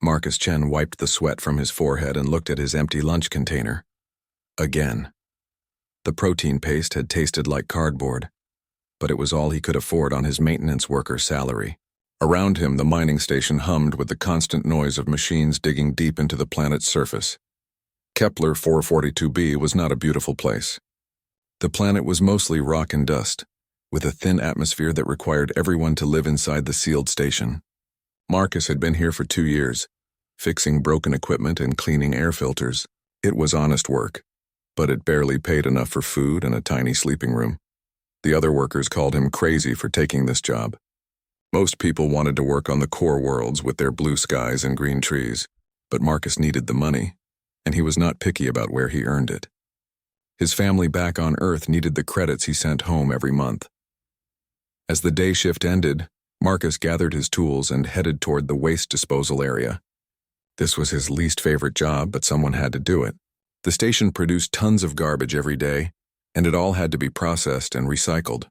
Marcus Chen wiped the sweat from his forehead and looked at his empty lunch container. Again. The protein paste had tasted like cardboard, but it was all he could afford on his maintenance worker salary. Around him, the mining station hummed with the constant noise of machines digging deep into the planet's surface. Kepler 442b was not a beautiful place. The planet was mostly rock and dust, with a thin atmosphere that required everyone to live inside the sealed station. Marcus had been here for 2 years, fixing broken equipment and cleaning air filters. It was honest work, but it barely paid enough for food and a tiny sleeping room. The other workers called him crazy for taking this job. Most people wanted to work on the core worlds with their blue skies and green trees, but Marcus needed the money, and he was not picky about where he earned it. His family back on Earth needed the credits he sent home every month. As the day shift ended, Marcus gathered his tools and headed toward the waste disposal area. This was his least favorite job, but someone had to do it. The station produced tons of garbage every day, and it all had to be processed and recycled.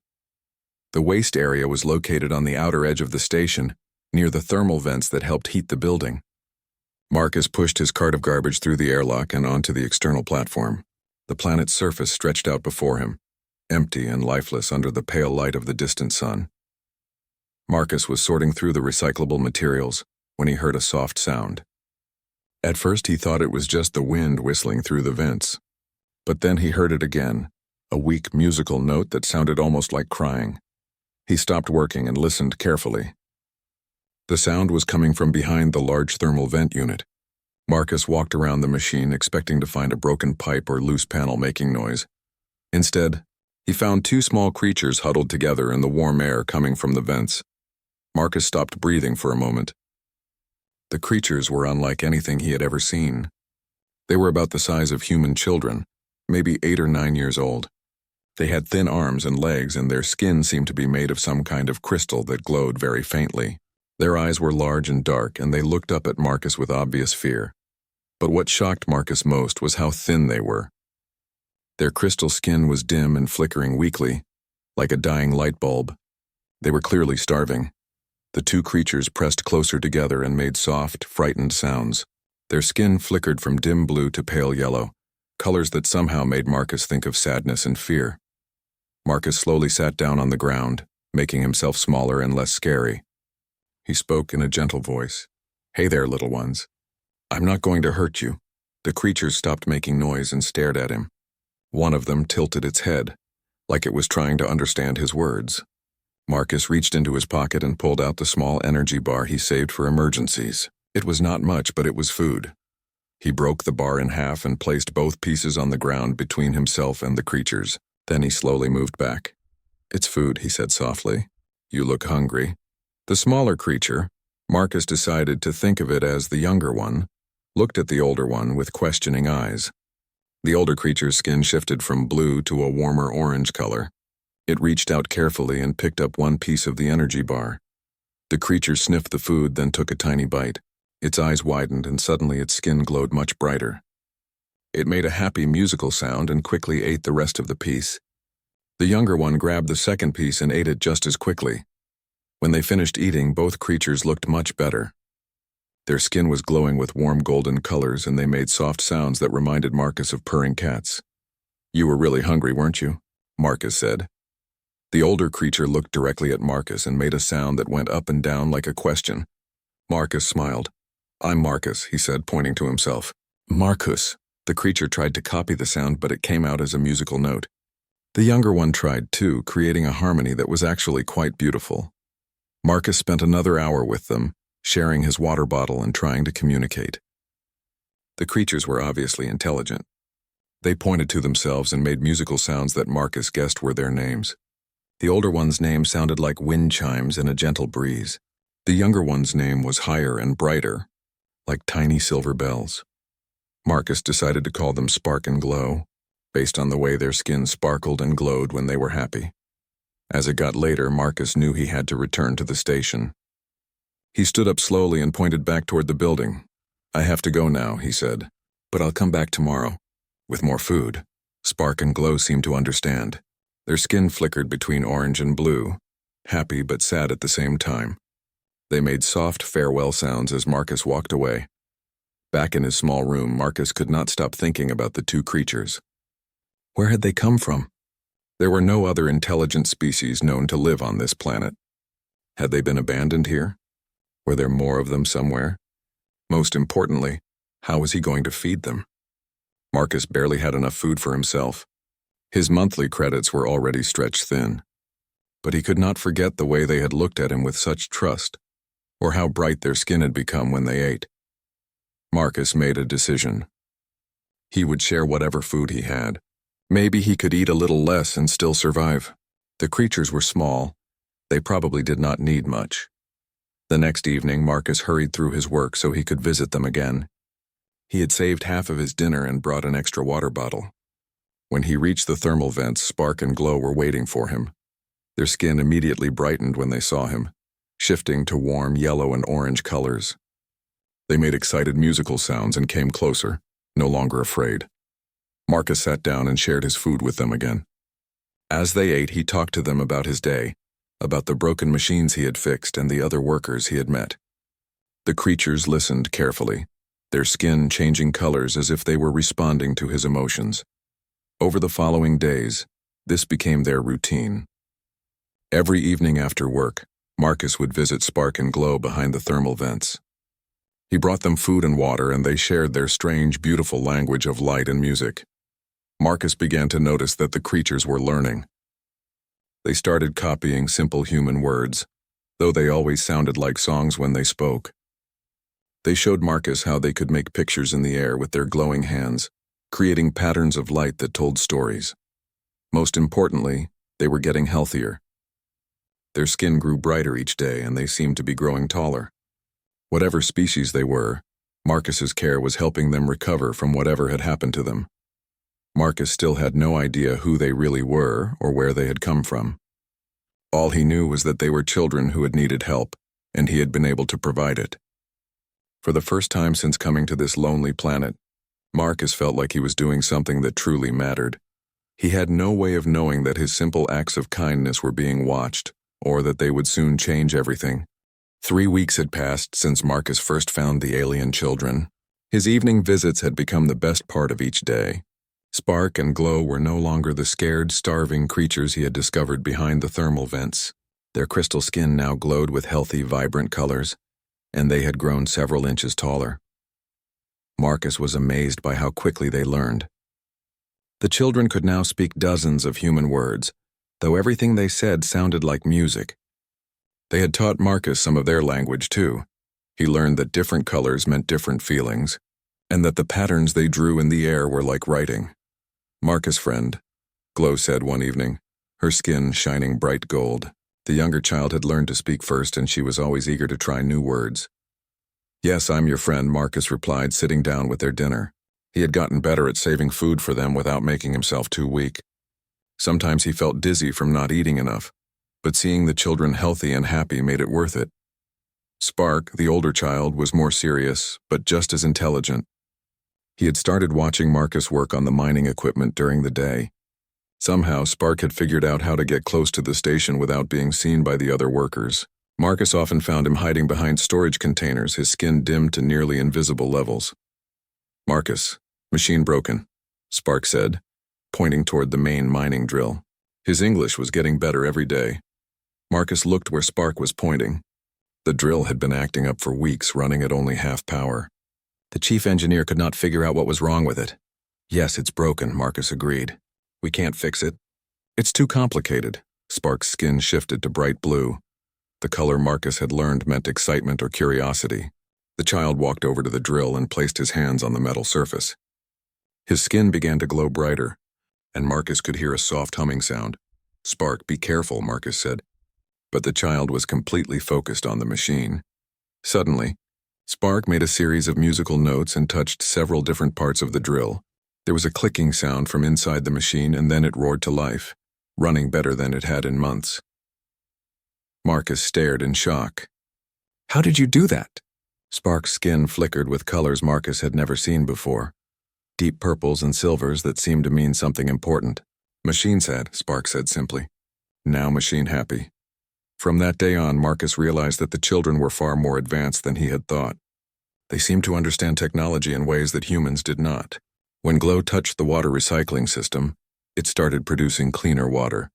The waste area was located on the outer edge of the station, near the thermal vents that helped heat the building. Marcus pushed his cart of garbage through the airlock and onto the external platform. The planet's surface stretched out before him, empty and lifeless under the pale light of the distant sun. Marcus was sorting through the recyclable materials when he heard a soft sound. At first he thought it was just the wind whistling through the vents, but then he heard it again, a weak musical note that sounded almost like crying. He stopped working and listened carefully. The sound was coming from behind the large thermal vent unit. Marcus walked around the machine expecting to find a broken pipe or loose panel making noise. Instead, he found 2 small creatures huddled together in the warm air coming from the vents. Marcus stopped breathing for a moment. The creatures were unlike anything he had ever seen. They were about the size of human children, maybe 8 or 9 years old. They had thin arms and legs, and their skin seemed to be made of some kind of crystal that glowed very faintly. Their eyes were large and dark, and they looked up at Marcus with obvious fear. But what shocked Marcus most was how thin they were. Their crystal skin was dim and flickering weakly, like a dying light bulb. They were clearly starving. The 2 creatures pressed closer together and made soft, frightened sounds. Their skin flickered from dim blue to pale yellow, colors that somehow made Marcus think of sadness and fear. Marcus slowly sat down on the ground, making himself smaller and less scary. He spoke in a gentle voice. "Hey there, little ones. I'm not going to hurt you." The creatures stopped making noise and stared at him. One of them tilted its head, like it was trying to understand his words. Marcus reached into his pocket and pulled out the small energy bar he saved for emergencies. It was not much, but it was food. He broke the bar in half and placed both pieces on the ground between himself and the creatures. Then he slowly moved back. "It's food," he said softly. "You look hungry." The smaller creature, Marcus decided to think of it as the younger one, looked at the older one with questioning eyes. The older creature's skin shifted from blue to a warmer orange color. It reached out carefully and picked up one piece of the energy bar. The creature sniffed the food, then took a tiny bite. Its eyes widened, and suddenly its skin glowed much brighter. It made a happy musical sound and quickly ate the rest of the piece. The younger one grabbed the second piece and ate it just as quickly. When they finished eating, both creatures looked much better. Their skin was glowing with warm golden colors, and they made soft sounds that reminded Marcus of purring cats. "You were really hungry, weren't you?" Marcus said. The older creature looked directly at Marcus and made a sound that went up and down like a question. Marcus smiled. "I'm Marcus," he said, pointing to himself. "Marcus." The creature tried to copy the sound, but it came out as a musical note. The younger one tried too, creating a harmony that was actually quite beautiful. Marcus spent another hour with them, sharing his water bottle and trying to communicate. The creatures were obviously intelligent. They pointed to themselves and made musical sounds that Marcus guessed were their names. The older one's name sounded like wind chimes in a gentle breeze. The younger one's name was higher and brighter, like tiny silver bells. Marcus decided to call them Spark and Glow, based on the way their skin sparkled and glowed when they were happy. As it got later, Marcus knew he had to return to the station. He stood up slowly and pointed back toward the building. "I have to go now," he said, "but I'll come back tomorrow, with more food." Spark and Glow seemed to understand. Their skin flickered between orange and blue, happy but sad at the same time. They made soft farewell sounds as Marcus walked away. Back in his small room, Marcus could not stop thinking about the two creatures. Where had they come from? There were no other intelligent species known to live on this planet. Had they been abandoned here? Were there more of them somewhere? Most importantly, how was he going to feed them? Marcus barely had enough food for himself. His monthly credits were already stretched thin. But he could not forget the way they had looked at him with such trust, or how bright their skin had become when they ate. Marcus made a decision. He would share whatever food he had. Maybe he could eat a little less and still survive. The creatures were small. They probably did not need much. The next evening, Marcus hurried through his work so he could visit them again. He had saved half of his dinner and brought an extra water bottle. When he reached the thermal vents, Spark and Glow were waiting for him. Their skin immediately brightened when they saw him, shifting to warm yellow and orange colors. They made excited musical sounds and came closer, no longer afraid. Marcus sat down and shared his food with them again. As they ate, he talked to them about his day, about the broken machines he had fixed and the other workers he had met. The creatures listened carefully, their skin changing colors as if they were responding to his emotions. Over the following days, this became their routine. Every evening after work, Marcus would visit Spark and Glow behind the thermal vents. He brought them food and water, and they shared their strange, beautiful language of light and music. Marcus began to notice that the creatures were learning. They started copying simple human words, though they always sounded like songs when they spoke. They showed Marcus how they could make pictures in the air with their glowing hands, creating patterns of light that told stories. Most importantly, they were getting healthier. Their skin grew brighter each day, and they seemed to be growing taller. Whatever species they were, Marcus's care was helping them recover from whatever had happened to them. Marcus still had no idea who they really were or where they had come from. All he knew was that they were children who had needed help, and he had been able to provide it. For the first time since coming to this lonely planet, Marcus felt like he was doing something that truly mattered. He had no way of knowing that his simple acts of kindness were being watched, or that they would soon change everything. 3 weeks had passed since Marcus first found the alien children. His evening visits had become the best part of each day. Spark and Glow were no longer the scared, starving creatures he had discovered behind the thermal vents. Their crystal skin now glowed with healthy, vibrant colors, and they had grown several inches taller. Marcus was amazed by how quickly they learned. The children could now speak dozens of human words, though everything they said sounded like music. They had taught Marcus some of their language, too. He learned that different colors meant different feelings, and that the patterns they drew in the air were like writing. "Marcus, friend," Glow said one evening, her skin shining bright gold. The younger child had learned to speak first, and she was always eager to try new words. "Yes, I'm your friend," Marcus replied, sitting down with their dinner. He had gotten better at saving food for them without making himself too weak. Sometimes he felt dizzy from not eating enough, but seeing the children healthy and happy made it worth it. Spark, the older child, was more serious, but just as intelligent. He had started watching Marcus work on the mining equipment during the day. Somehow, Spark had figured out how to get close to the station without being seen by the other workers. Marcus often found him hiding behind storage containers, his skin dimmed to nearly invisible levels. "Marcus, machine broken," Spark said, pointing toward the main mining drill. His English was getting better every day. Marcus looked where Spark was pointing. The drill had been acting up for weeks, running at only half power. The chief engineer could not figure out what was wrong with it. "Yes, it's broken," Marcus agreed. "We can't fix it." "It's too complicated." Spark's skin shifted to bright blue. The color Marcus had learned meant excitement or curiosity. The child walked over to the drill and placed his hands on the metal surface. His skin began to glow brighter, and Marcus could hear a soft humming sound. "Spark, be careful," Marcus said. But the child was completely focused on the machine. Suddenly, Spark made a series of musical notes and touched several different parts of the drill. There was a clicking sound from inside the machine, and then it roared to life, running better than it had in months. Marcus stared in shock. "How did you do that?" Spark's skin flickered with colors Marcus had never seen before. Deep purples and silvers that seemed to mean something important. "Machine sad," Spark said simply. "Now machine happy." From that day on, Marcus realized that the children were far more advanced than he had thought. They seemed to understand technology in ways that humans did not. When Glow touched the water recycling system, it started producing cleaner water.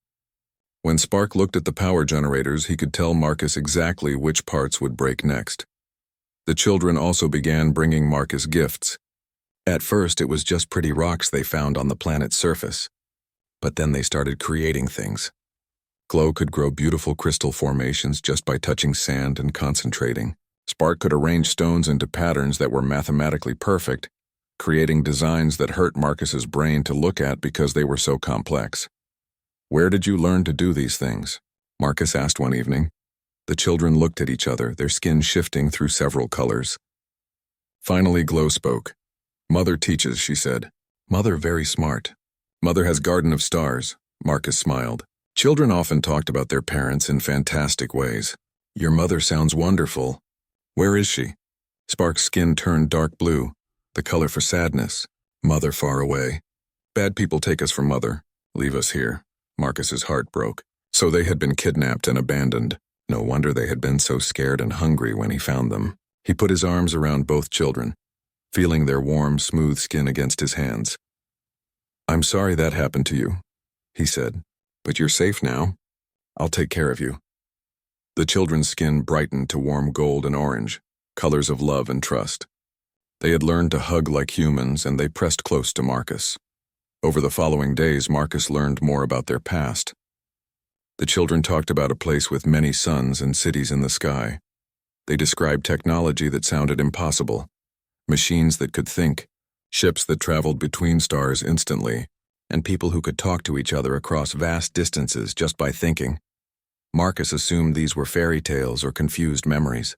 When Spark looked at the power generators, he could tell Marcus exactly which parts would break next. The children also began bringing Marcus gifts. At first, it was just pretty rocks they found on the planet's surface. But then they started creating things. Glow could grow beautiful crystal formations just by touching sand and concentrating. Spark could arrange stones into patterns that were mathematically perfect, creating designs that hurt Marcus's brain to look at because they were so complex. "Where did you learn to do these things?" Marcus asked one evening. The children looked at each other, their skin shifting through several colors. Finally, Glow spoke. "Mother teaches," she said. "Mother very smart. Mother has Garden of Stars." Marcus smiled. Children often talked about their parents in fantastic ways. "Your mother sounds wonderful. Where is she?" Spark's skin turned dark blue, the color for sadness. "Mother far away. Bad people take us from Mother. Leave us here." Marcus's heart broke. So they had been kidnapped and abandoned. No wonder they had been so scared and hungry when he found them. He put his arms around both children, feeling their warm, smooth skin against his hands. "I'm sorry that happened to you," he said, "but you're safe now. I'll take care of you." The children's skin brightened to warm gold and orange, colors of love and trust. They had learned to hug like humans, and they pressed close to Marcus. Over the following days, Marcus learned more about their past. The children talked about a place with many suns and cities in the sky. They described technology that sounded impossible, machines that could think, ships that traveled between stars instantly, and people who could talk to each other across vast distances just by thinking. Marcus assumed these were fairy tales or confused memories.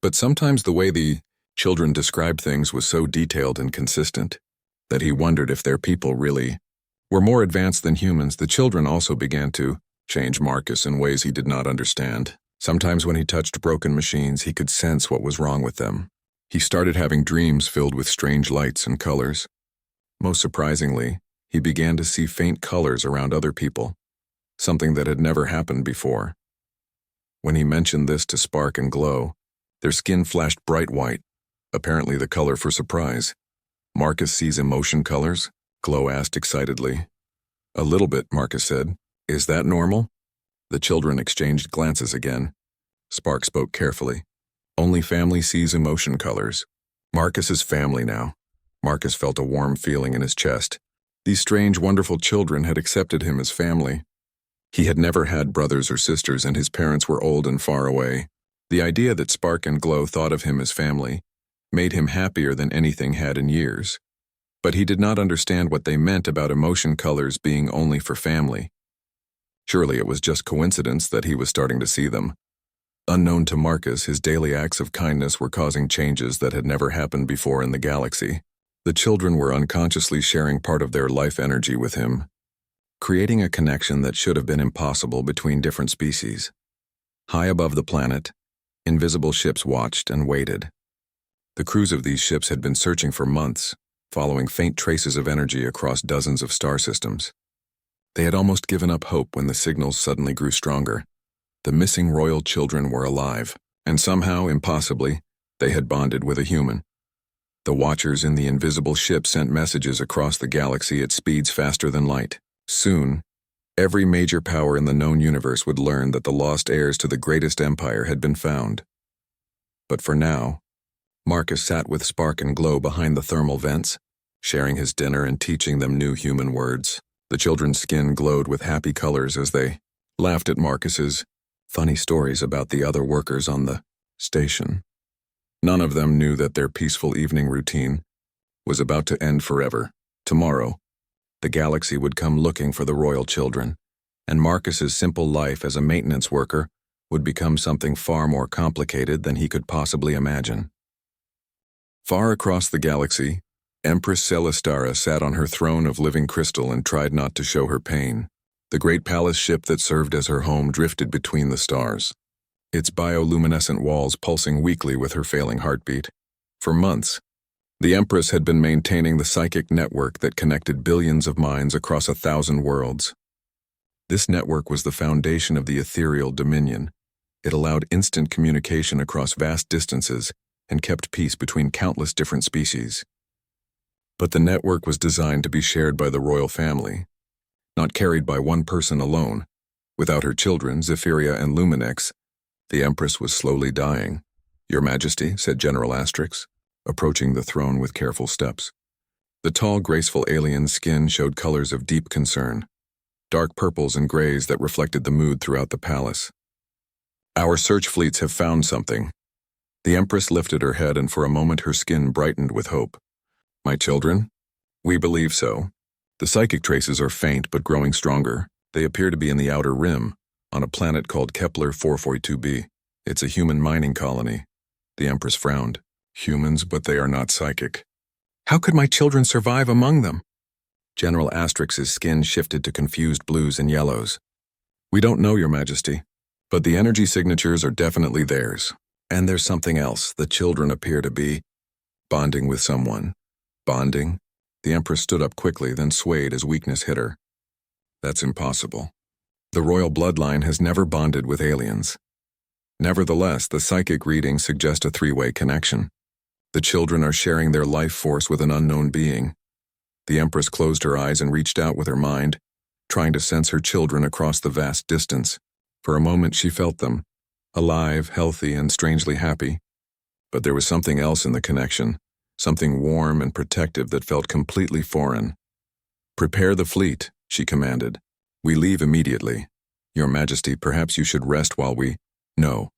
But sometimes the way the children described things was so detailed and consistent that he wondered if their people really were more advanced than humans. The children also began to change Marcus in ways he did not understand. Sometimes when he touched broken machines, he could sense what was wrong with them. He started having dreams filled with strange lights and colors. Most surprisingly, he began to see faint colors around other people, something that had never happened before. When he mentioned this to Spark and Glow, their skin flashed bright white, apparently the color for surprise. "Marcus sees emotion colors?" Glow asked excitedly. "A little bit," Marcus said. "Is that normal?" The children exchanged glances again. Spark spoke carefully. "Only family sees emotion colors. Marcus is family now." Marcus felt a warm feeling in his chest. These strange, wonderful children had accepted him as family. He had never had brothers or sisters, and his parents were old and far away. The idea that Spark and Glow thought of him as family made him happier than anything had in years. But he did not understand what they meant about emotion colors being only for family. Surely it was just coincidence that he was starting to see them. Unknown to Marcus, his daily acts of kindness were causing changes that had never happened before in the galaxy. The children were unconsciously sharing part of their life energy with him, creating a connection that should have been impossible between different species. High above the planet, invisible ships watched and waited. The crews of these ships had been searching for months, following faint traces of energy across dozens of star systems. They had almost given up hope when the signals suddenly grew stronger. The missing royal children were alive, and somehow, impossibly, they had bonded with a human. The watchers in the invisible ship sent messages across the galaxy at speeds faster than light. Soon, every major power in the known universe would learn that the lost heirs to the greatest empire had been found. But for now, Marcus sat with Spark and Glow behind the thermal vents, sharing his dinner and teaching them new human words. The children's skin glowed with happy colors as they laughed at Marcus's funny stories about the other workers on the station. None of them knew that their peaceful evening routine was about to end forever. Tomorrow, the galaxy would come looking for the royal children, and Marcus's simple life as a maintenance worker would become something far more complicated than he could possibly imagine. Far across the galaxy, Empress Celestara sat on her throne of living crystal and tried not to show her pain. The great palace ship that served as her home drifted between the stars, its bioluminescent walls pulsing weakly with her failing heartbeat. For months, the Empress had been maintaining the psychic network that connected billions of minds across 1,000 worlds. This network was the foundation of the ethereal dominion. It allowed instant communication across vast distances and kept peace between countless different species. But the network was designed to be shared by the royal family, not carried by one person alone. Without her children, Zephyria and Luminex, the Empress was slowly dying. "Your Majesty," said General Asterix, approaching the throne with careful steps. The tall, graceful alien's skin showed colors of deep concern, dark purples and grays that reflected the mood throughout the palace. "Our search fleets have found something." The Empress lifted her head, and for a moment her skin brightened with hope. "My children? We believe so. The psychic traces are faint but growing stronger. They appear to be in the outer rim, on a planet called Kepler 442b. It's a human mining colony." The Empress frowned. "Humans, but they are not psychic. How could my children survive among them?" General Asterix's skin shifted to confused blues and yellows. "We don't know, Your Majesty, but the energy signatures are definitely theirs. And there's something else. The children appear to be bonding with someone." "Bonding?" The Empress stood up quickly, then swayed as weakness hit her. "That's impossible. The royal bloodline has never bonded with aliens." Nevertheless, the psychic readings suggest a three-way connection. The children are sharing their life force with an unknown being. The Empress closed her eyes and reached out with her mind, trying to sense her children across the vast distance. For a moment she felt them, alive, healthy, and strangely happy. But there was something else in the connection, something warm and protective that felt completely foreign. "Prepare the fleet," she commanded. "We leave immediately. Your Majesty, perhaps you should rest while we—" "No."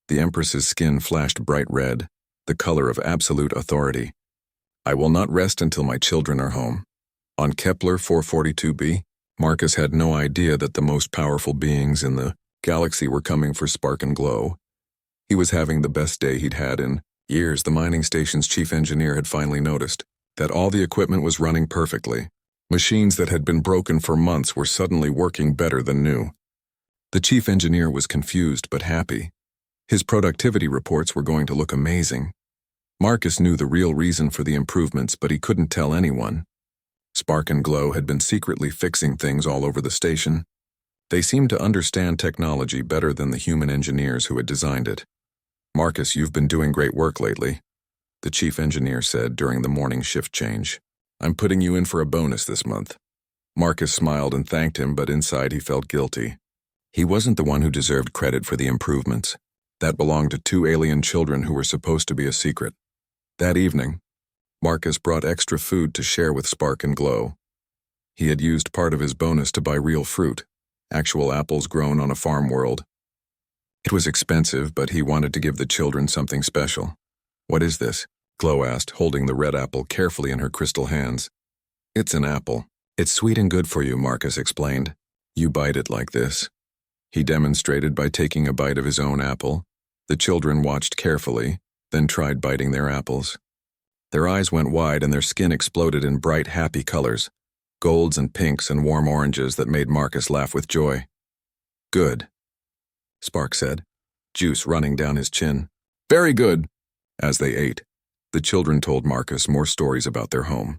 The Empress's skin flashed bright red, the color of absolute authority. "I will not rest until my children are home." On Kepler 442b, Marcus had no idea that the most powerful beings in the galaxy were coming for Spark and Glow. He was having the best day he'd had in years. The mining station's chief engineer had finally noticed that all the equipment was running perfectly. Machines that had been broken for months were suddenly working better than new. The chief engineer was confused but happy. His productivity reports were going to look amazing. Marcus knew the real reason for the improvements, but he couldn't tell anyone. Spark and Glow had been secretly fixing things all over the station. They seemed to understand technology better than the human engineers who had designed it. "Marcus, you've been doing great work lately," the chief engineer said during the morning shift change. "I'm putting you in for a bonus this month." Marcus smiled and thanked him, but inside he felt guilty. He wasn't the one who deserved credit for the improvements. That belonged to two alien children who were supposed to be a secret. That evening, Marcus brought extra food to share with Spark and Glow. He had used part of his bonus to buy real fruit, actual apples grown on a farm world. It was expensive, but he wanted to give the children something special. "What is this?" Glow asked, holding the red apple carefully in her crystal hands. "It's an apple. It's sweet and good for you," Marcus explained. "You bite it like this." He demonstrated by taking a bite of his own apple. The children watched carefully, then tried biting their apples. Their eyes went wide and their skin exploded in bright, happy colors, golds and pinks and warm oranges that made Marcus laugh with joy. "Good," Spark said, juice running down his chin. "Very good." As they ate, the children told Marcus more stories about their home.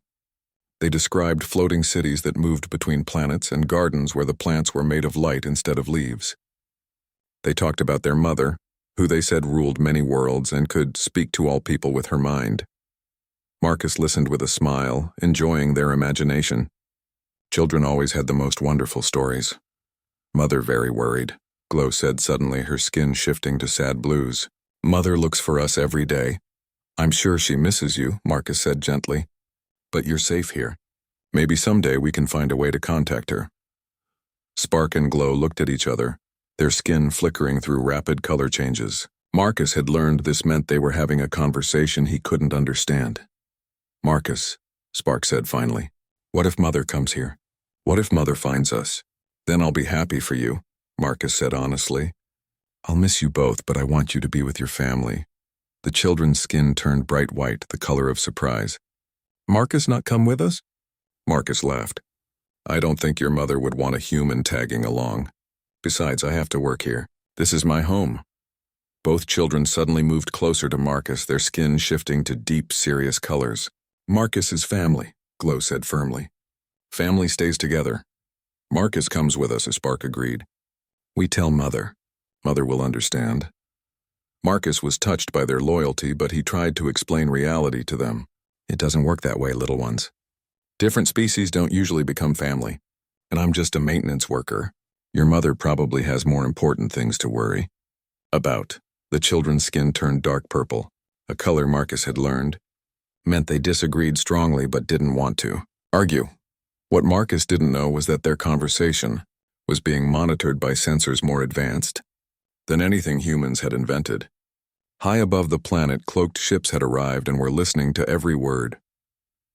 They described floating cities that moved between planets and gardens where the plants were made of light instead of leaves. They talked about their mother, who they said ruled many worlds and could speak to all people with her mind. Marcus listened with a smile, enjoying their imagination. Children always had the most wonderful stories. "Mother very worried," Glow said suddenly, her skin shifting to sad blues. "Mother looks for us every day." "I'm sure she misses you," Marcus said gently. "But you're safe here. Maybe someday we can find a way to contact her." Spark and Glow looked at each other, their skin flickering through rapid color changes. Marcus had learned this meant they were having a conversation he couldn't understand. "Marcus," Spark said finally, "what if Mother comes here? What if Mother finds us? Then I'll be happy for you," Marcus said honestly. "I'll miss you both, but I want you to be with your family." The children's skin turned bright white, the color of surprise. "Marcus not come with us?" Marcus laughed. "I don't think your mother would want a human tagging along. Besides, I have to work here. This is my home." Both children suddenly moved closer to Marcus, their skin shifting to deep, serious colors. "Marcus is family," Glow said firmly. "Family stays together." Marcus comes with us, Spark agreed. We tell Mother. Mother will understand. Marcus was touched by their loyalty, but he tried to explain reality to them. It doesn't work that way, little ones. Different species don't usually become family, and I'm just a maintenance worker. Your mother probably has more important things to worry about. The children's skin turned dark purple, a color Marcus had learned. Meant they disagreed strongly but didn't want to argue. What Marcus didn't know was that their conversation was being monitored by sensors more advanced than anything humans had invented. High above the planet, cloaked ships had arrived and were listening to every word.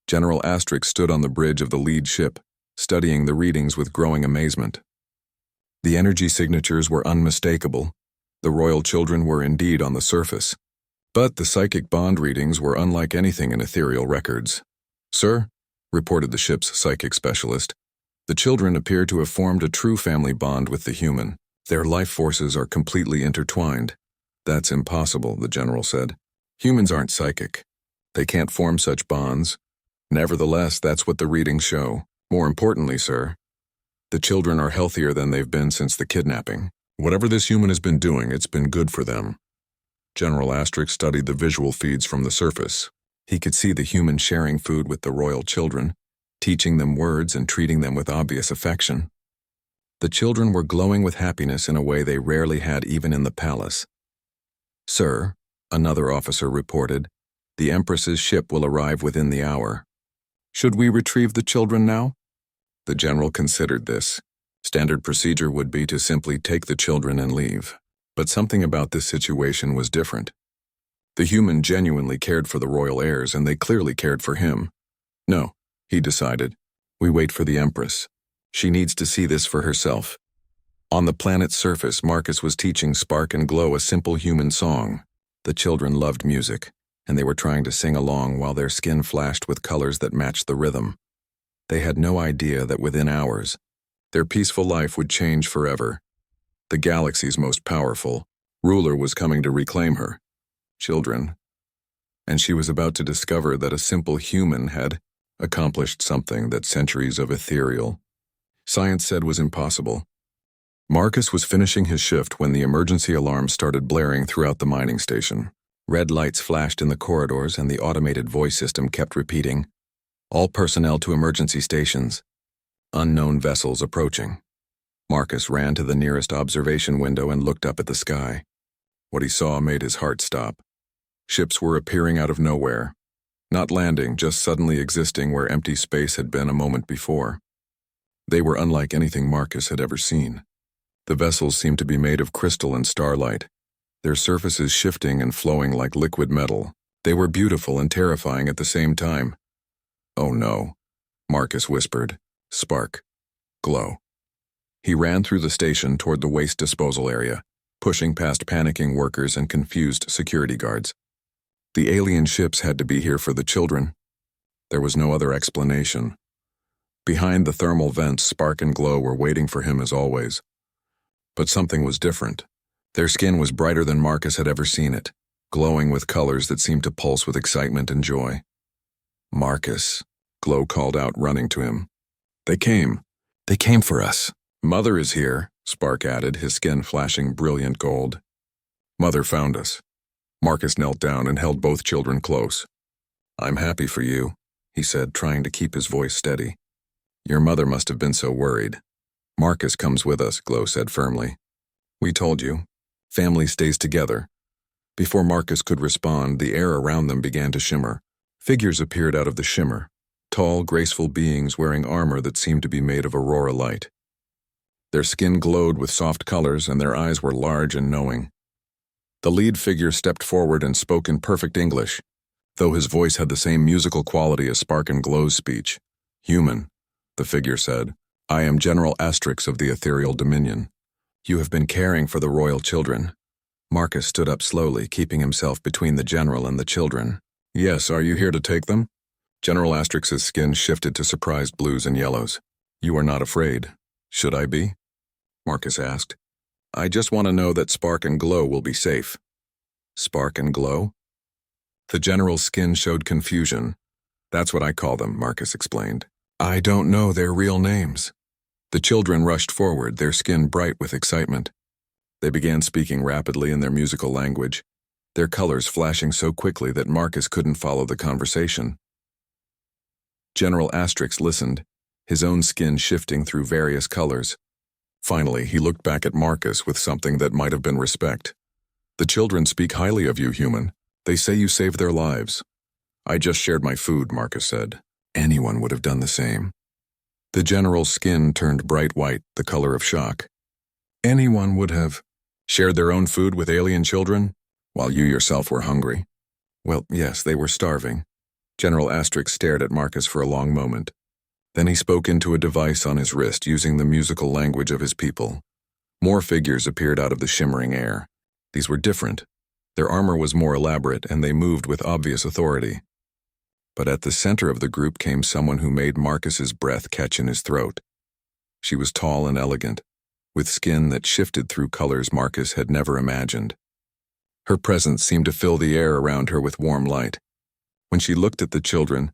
General Asterix stood on the bridge of the lead ship, studying the readings with growing amazement. The energy signatures were unmistakable. The royal children were indeed on the surface. But the psychic bond readings were unlike anything in ethereal records. Sir, reported the ship's psychic specialist, the children appear to have formed a true family bond with the human. Their life forces are completely intertwined. That's impossible, the general said. Humans aren't psychic. They can't form such bonds. Nevertheless, that's what the readings show. More importantly, sir, the children are healthier than they've been since the kidnapping. Whatever this human has been doing, it's been good for them. General Asterix studied the visual feeds from the surface. He could see the human sharing food with the royal children, teaching them words and treating them with obvious affection. The children were glowing with happiness in a way they rarely had even in the palace. Sir, another officer reported, the Empress's ship will arrive within the hour. Should we retrieve the children now? The general considered this. Standard procedure would be to simply take the children and leave. But something about this situation was different. The human genuinely cared for the royal heirs, and they clearly cared for him. No, he decided. We wait for the Empress. She needs to see this for herself. On the planet's surface, Marcus was teaching Spark and Glow a simple human song. The children loved music, and they were trying to sing along while their skin flashed with colors that matched the rhythm. They had no idea that within hours, their peaceful life would change forever. The galaxy's most powerful ruler was coming to reclaim her children, and she was about to discover that a simple human had accomplished something that centuries of ethereal science said was impossible. Marcus was finishing his shift when the emergency alarm started blaring throughout the mining station. Red lights flashed in the corridors, and the automated voice system kept repeating, "All personnel to emergency stations. Unknown vessels approaching." Marcus ran to the nearest observation window and looked up at the sky. What he saw made his heart stop. Ships were appearing out of nowhere. Not landing, just suddenly existing where empty space had been a moment before. They were unlike anything Marcus had ever seen. The vessels seemed to be made of crystal and starlight, their surfaces shifting and flowing like liquid metal. They were beautiful and terrifying at the same time. "Oh no," Marcus whispered. "Spark. Glow." He ran through the station toward the waste disposal area, pushing past panicking workers and confused security guards. The alien ships had to be here for the children. There was no other explanation. Behind the thermal vents, Spark and Glow were waiting for him as always. But something was different. Their skin was brighter than Marcus had ever seen it, glowing with colors that seemed to pulse with excitement and joy. "Marcus," Glow called out, running to him. They came for us." "Mother is here," Spark added, his skin flashing brilliant gold. "Mother found us." Marcus knelt down and held both children close. "I'm happy for you," he said, trying to keep his voice steady. "Your mother must have been so worried." "Marcus comes with us," Glow said firmly. "We told you. Family stays together." Before Marcus could respond, the air around them began to shimmer. Figures appeared out of the shimmer, tall, graceful beings wearing armor that seemed to be made of aurora light. Their skin glowed with soft colors, and their eyes were large and knowing. The lead figure stepped forward and spoke in perfect English, though his voice had the same musical quality as Spark and Glow's speech. "Human," the figure said, "I am General Asterix of the Ethereal Dominion. You have been caring for the royal children." Marcus stood up slowly, keeping himself between the general and the children. "Yes, are you here to take them?" General Asterix's skin shifted to surprised blues and yellows. "You are not afraid. Should I be?" Marcus asked. "I just want to know that Spark and Glow will be safe." "Spark and Glow?" The general's skin showed confusion. "That's what I call them," Marcus explained. "I don't know their real names." The children rushed forward, their skin bright with excitement. They began speaking rapidly in their musical language, their colors flashing so quickly that Marcus couldn't follow the conversation. General Asterix listened, his own skin shifting through various colors. Finally, he looked back at Marcus with something that might have been respect. The children speak highly of you, human. They say you saved their lives. I just shared my food, Marcus said. Anyone would have done the same. The general's skin turned bright white, the color of shock. Anyone would have shared their own food with alien children, while you yourself were hungry. Well, yes, they were starving. General Asterix stared at Marcus for a long moment. Then he spoke into a device on his wrist using the musical language of his people. More figures appeared out of the shimmering air. These were different. Their armor was more elaborate, and they moved with obvious authority. But at the center of the group came someone who made Marcus's breath catch in his throat. She was tall and elegant, with skin that shifted through colors Marcus had never imagined. Her presence seemed to fill the air around her with warm light. When she looked at the children,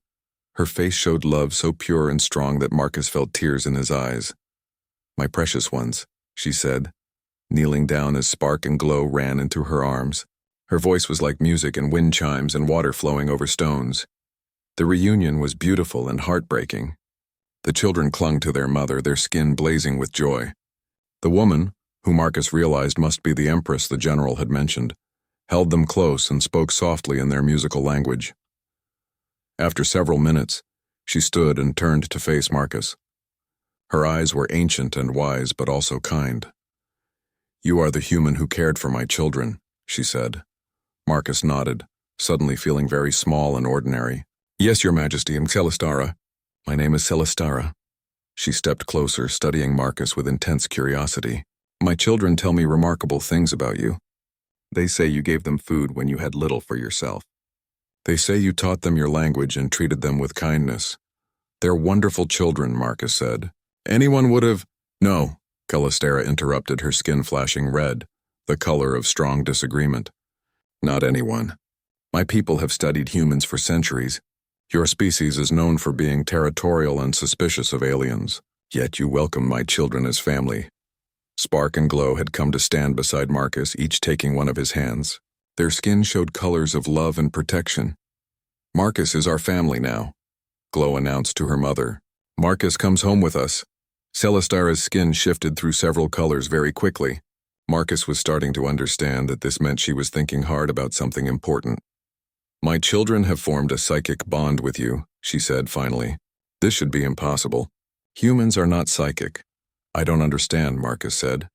her face showed love so pure and strong that Marcus felt tears in his eyes. My precious ones, she said, kneeling down as spark and glow ran into her arms. Her voice was like music and wind chimes and water flowing over stones. The reunion was beautiful and heartbreaking. The children clung to their mother, their skin blazing with joy. The woman, who Marcus realized must be the empress the general had mentioned, held them close and spoke softly in their musical language. After several minutes, she stood and turned to face Marcus. Her eyes were ancient and wise, but also kind. You are the human who cared for my children, she said. Marcus nodded, suddenly feeling very small and ordinary. Yes, Your Majesty, I'm Celestara. My name is Celestara. She stepped closer, studying Marcus with intense curiosity. My children tell me remarkable things about you. They say you gave them food when you had little for yourself. They say you taught them your language and treated them with kindness. They're wonderful children, Marcus said. Anyone would have— No, Celestara interrupted, her skin flashing red, the color of strong disagreement. Not anyone. My people have studied humans for centuries. Your species is known for being territorial and suspicious of aliens. Yet you welcome my children as family. Spark and Glow had come to stand beside Marcus, each taking one of his hands. Their skin showed colors of love and protection. Marcus is our family now, Glow announced to her mother. Marcus comes home with us. Celestara's skin shifted through several colors very quickly. Marcus was starting to understand that this meant she was thinking hard about something important. My children have formed a psychic bond with you, she said finally. This should be impossible. Humans are not psychic. I don't understand, Marcus said.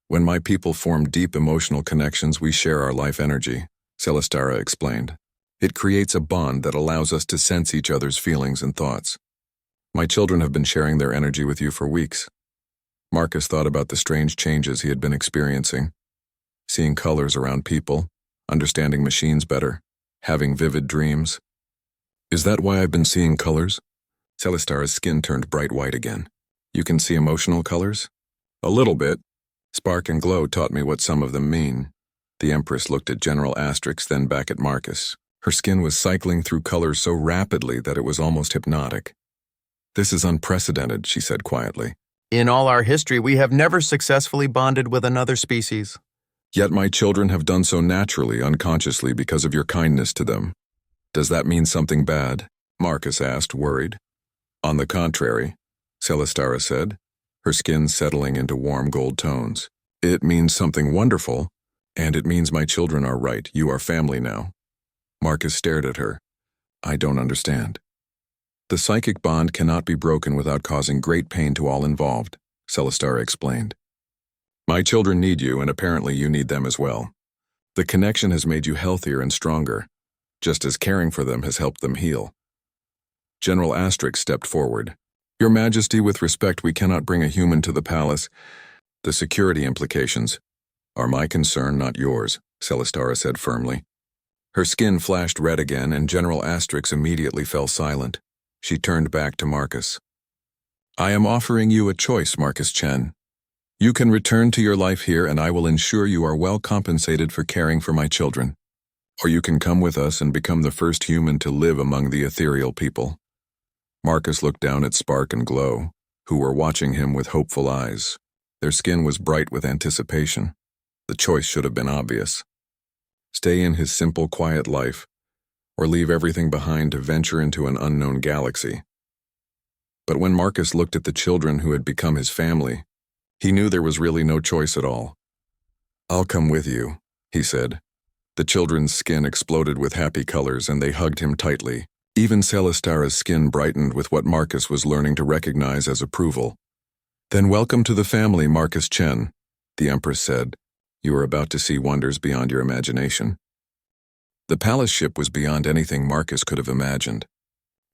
When my people form deep emotional connections, we share our life energy, Celestara explained. It creates a bond that allows us to sense each other's feelings and thoughts. My children have been sharing their energy with you for weeks. Marcus thought about the strange changes he had been experiencing. Seeing colors around people, understanding machines better, having vivid dreams. Is that why I've been seeing colors? Celestara's skin turned bright white again. You can see emotional colors? A little bit. Spark and Glow taught me what some of them mean. The Empress looked at General Asterix, then back at Marcus. Her skin was cycling through colors so rapidly that it was almost hypnotic. This is unprecedented, she said quietly. In all our history, we have never successfully bonded with another species. Yet my children have done so naturally, unconsciously, because of your kindness to them. Does that mean something bad? Marcus asked, worried. On the contrary, Celestara said, her skin settling into warm gold tones. It means something wonderful, and it means my children are right. You are family now. Marcus stared at her. I don't understand. The psychic bond cannot be broken without causing great pain to all involved, Celestara explained. My children need you, and apparently you need them as well. The connection has made you healthier and stronger, just as caring for them has helped them heal. General Asterix stepped forward. Your Majesty, with respect, we cannot bring a human to the palace. The security implications are my concern, not yours, Celestara said firmly. Her skin flashed red again, and General Asterix immediately fell silent. She turned back to Marcus. I am offering you a choice, Marcus Chen. You can return to your life here, and I will ensure you are well compensated for caring for my children. Or you can come with us and become the first human to live among the ethereal people. Marcus looked down at Spark and Glow. who were watching him with hopeful eyes. Their skin was bright with anticipation. The choice should have been obvious. Stay in his simple, quiet life, or leave everything behind to venture into an unknown galaxy. But when Marcus looked at the children who had become his family, he knew there was really no choice at all. "I'll come with you," he said. The children's skin exploded with happy colors and they hugged him tightly. Even Celestara's skin brightened with what Marcus was learning to recognize as approval. "Then welcome to the family, Marcus Chen," the Empress said. "You are about to see wonders beyond your imagination." The palace ship was beyond anything Marcus could have imagined.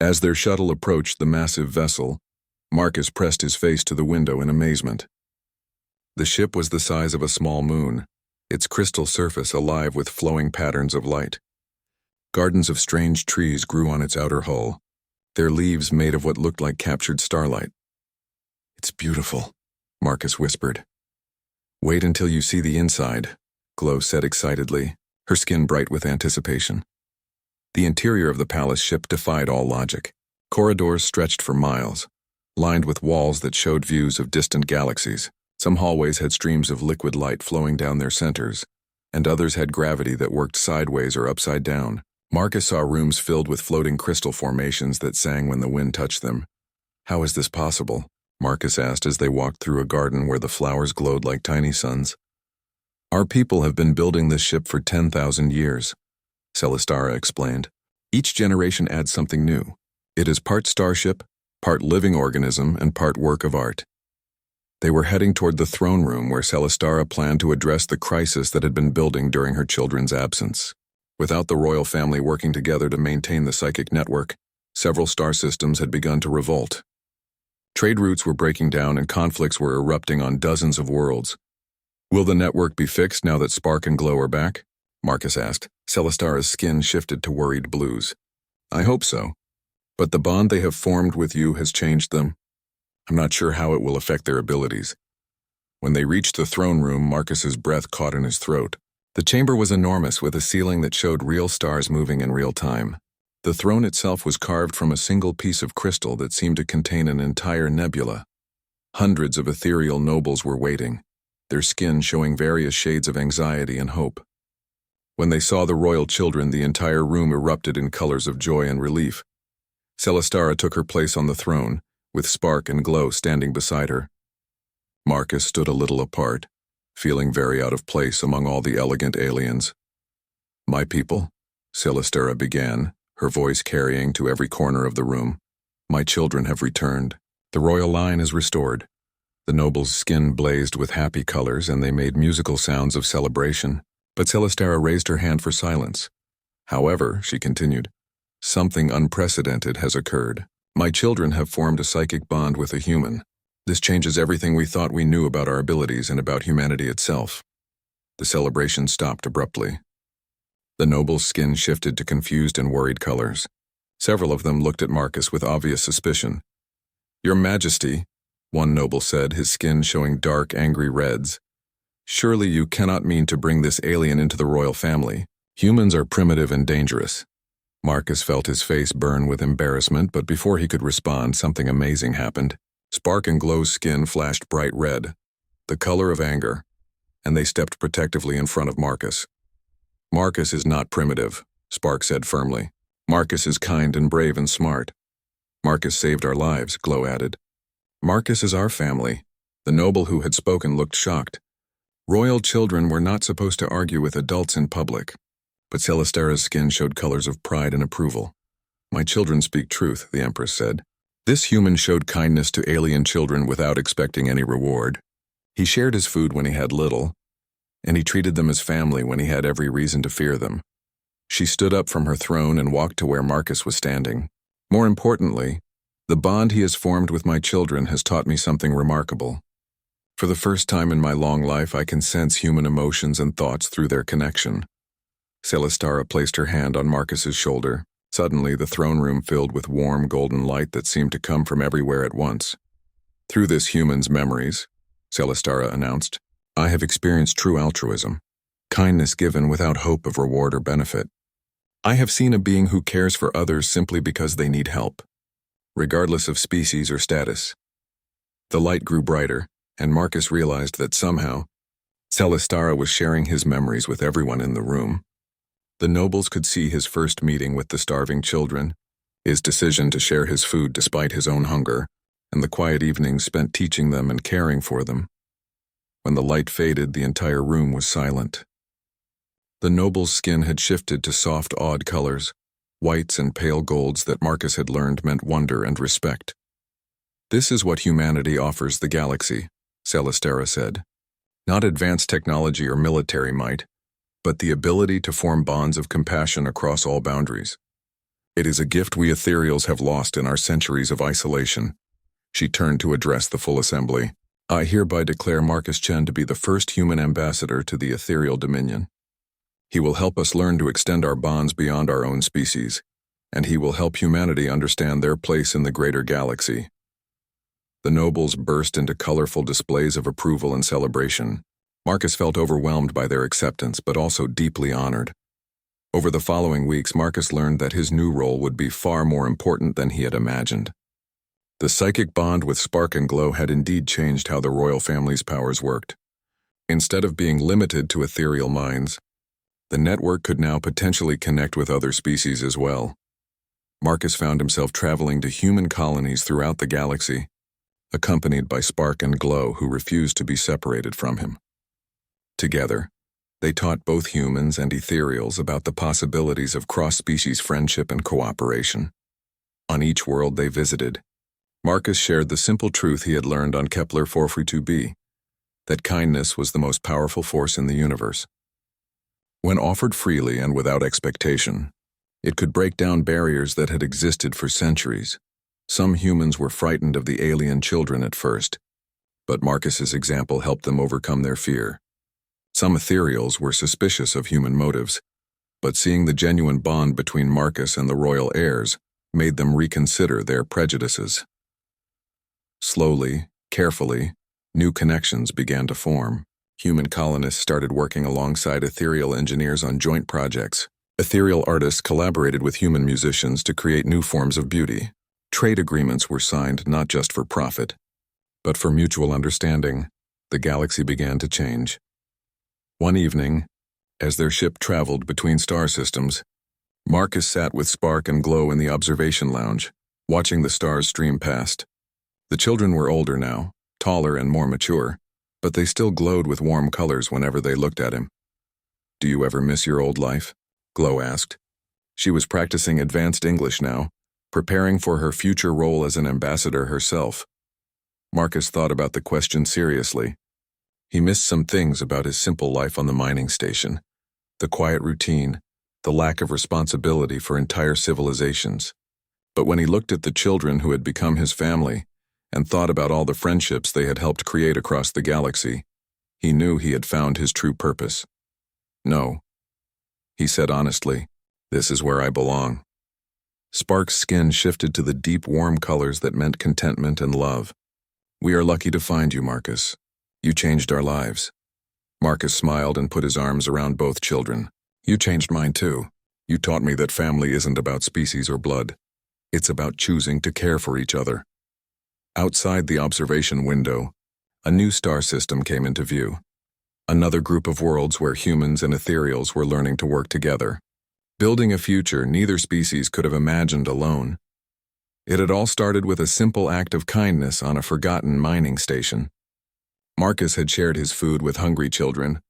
As their shuttle approached the massive vessel, Marcus pressed his face to the window in amazement. The ship was the size of a small moon, its crystal surface alive with flowing patterns of light. Gardens of strange trees grew on its outer hull, their leaves made of what looked like captured starlight. "It's beautiful," Marcus whispered. "Wait until you see the inside," Glow said excitedly, her skin bright with anticipation. The interior of the palace ship defied all logic. Corridors stretched for miles, lined with walls that showed views of distant galaxies. Some hallways had streams of liquid light flowing down their centers, and others had gravity that worked sideways or upside down. Marcus saw rooms filled with floating crystal formations that sang when the wind touched them. "How is this possible?" Marcus asked as they walked through a garden where the flowers glowed like tiny suns. "Our people have been building this ship for 10,000 years, Celestara explained. "Each generation adds something new. It is part starship, part living organism, and part work of art." They were heading toward the throne room where Celestara planned to address the crisis that had been building during her children's absence. Without the royal family working together to maintain the psychic network, several star systems had begun to revolt. Trade routes were breaking down and conflicts were erupting on dozens of worlds. "Will the network be fixed now that Spark and Glow are back?" Marcus asked. Celestara's skin shifted to worried blues. "I hope so. But the bond they have formed with you has changed them. I'm not sure how it will affect their abilities." When they reached the throne room, Marcus's breath caught in his throat. The chamber was enormous, with a ceiling that showed real stars moving in real time. The throne itself was carved from a single piece of crystal that seemed to contain an entire nebula. Hundreds of ethereal nobles were waiting, their skin showing various shades of anxiety and hope. When they saw the royal children, the entire room erupted in colors of joy and relief. Celestara took her place on the throne, with Spark and Glow standing beside her. Marcus stood a little apart, feeling very out of place among all the elegant aliens. "My people," Celestara began, her voice carrying to every corner of the room. "My children have returned. The royal line is restored." The noble's skin blazed with happy colors and they made musical sounds of celebration, but Celestara raised her hand for silence. "However," she continued, "something unprecedented has occurred. My children have formed a psychic bond with a human. This changes everything we thought we knew about our abilities and about humanity itself." The celebration stopped abruptly. The noble's skin shifted to confused and worried colors. Several of them looked at Marcus with obvious suspicion. "Your Majesty," one noble said, his skin showing dark, angry reds, "surely you cannot mean to bring this alien into the royal family. Humans are primitive and dangerous." Marcus felt his face burn with embarrassment, but before he could respond, something amazing happened. Spark and Glow's skin flashed bright red, the color of anger, and they stepped protectively in front of Marcus. "Marcus is not primitive," Spark said firmly. "Marcus is kind and brave and smart." "Marcus saved our lives," Glow added. "Marcus is our family." The noble who had spoken looked shocked. Royal children were not supposed to argue with adults in public, but Celestara's skin showed colors of pride and approval. "My children speak truth," the Empress said. "This human showed kindness to alien children without expecting any reward. He shared his food when he had little, and he treated them as family when he had every reason to fear them." She stood up from her throne and walked to where Marcus was standing. "More importantly, the bond he has formed with my children has taught me something remarkable. For the first time in my long life, I can sense human emotions and thoughts through their connection." Celestara placed her hand on Marcus's shoulder. Suddenly, the throne room filled with warm golden light that seemed to come from everywhere at once. "Through this human's memories," Celestara announced, "I have experienced true altruism, kindness given without hope of reward or benefit. I have seen a being who cares for others simply because they need help, regardless of species or status. The light grew brighter, and Marcus realized that somehow, Celestara was sharing his memories with everyone in the room. The nobles could see his first meeting with the starving children, his decision to share his food despite his own hunger, and the quiet evenings spent teaching them and caring for them. When the light faded, the entire room was silent. The noble's skin had shifted to soft, odd colors, whites and pale golds that Marcus had learned meant wonder and respect. "This is what humanity offers the galaxy," Celestara said. "Not advanced technology or military might, but the ability to form bonds of compassion across all boundaries. It is a gift we ethereals have lost in our centuries of isolation." She turned to address the full assembly. "I hereby declare Marcus Chen to be the first human ambassador to the ethereal dominion. He will help us learn to extend our bonds beyond our own species, and he will help humanity understand their place in the greater galaxy." The nobles burst into colorful displays of approval and celebration. Marcus felt overwhelmed by their acceptance, but also deeply honored. Over the following weeks, Marcus learned that his new role would be far more important than he had imagined. The psychic bond with Spark and Glow had indeed changed how the royal family's powers worked. Instead of being limited to ethereal minds, the network could now potentially connect with other species as well. Marcus found himself traveling to human colonies throughout the galaxy, accompanied by Spark and Glow, who refused to be separated from him. Together, they taught both humans and ethereals about the possibilities of cross-species friendship and cooperation. On each world they visited, Marcus shared the simple truth he had learned on Kepler 442b, that kindness was the most powerful force in the universe. When offered freely and without expectation, it could break down barriers that had existed for centuries. Some humans were frightened of the alien children at first, but Marcus's example helped them overcome their fear. Some ethereals were suspicious of human motives, but seeing the genuine bond between Marcus and the royal heirs made them reconsider their prejudices. Slowly, carefully, new connections began to form. Human colonists started working alongside ethereal engineers on joint projects. Ethereal artists collaborated with human musicians to create new forms of beauty. Trade agreements were signed not just for profit, but for mutual understanding. The galaxy began to change. One evening, as their ship traveled between star systems, Marcus sat with Spark and Glow in the observation lounge, watching the stars stream past. The children were older now, taller and more mature, but they still glowed with warm colors whenever they looked at him. "Do you ever miss your old life?" Glow asked. She was practicing advanced English now, preparing for her future role as an ambassador herself. Marcus thought about the question seriously. He missed some things about his simple life on the mining station, the quiet routine, the lack of responsibility for entire civilizations. But when he looked at the children who had become his family and thought about all the friendships they had helped create across the galaxy, he knew he had found his true purpose. "No," he said honestly, "this is where I belong." Spark's skin shifted to the deep, warm colors that meant contentment and love. "We are lucky to find you, Marcus. You changed our lives." Marcus smiled and put his arms around both children. "You changed mine too. You taught me that family isn't about species or blood. It's about choosing to care for each other." Outside the observation window, a new star system came into view. Another group of worlds where humans and ethereals were learning to work together, building a future neither species could have imagined alone. It had all started with a simple act of kindness on a forgotten mining station. Marcus had shared his food with hungry children,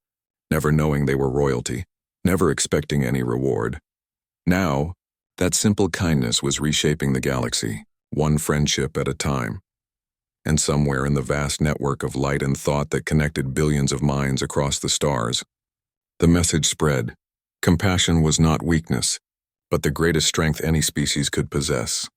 never knowing they were royalty, never expecting any reward. Now, that simple kindness was reshaping the galaxy, one friendship at a time. And somewhere in the vast network of light and thought that connected billions of minds across the stars, the message spread. Compassion was not weakness, but the greatest strength any species could possess.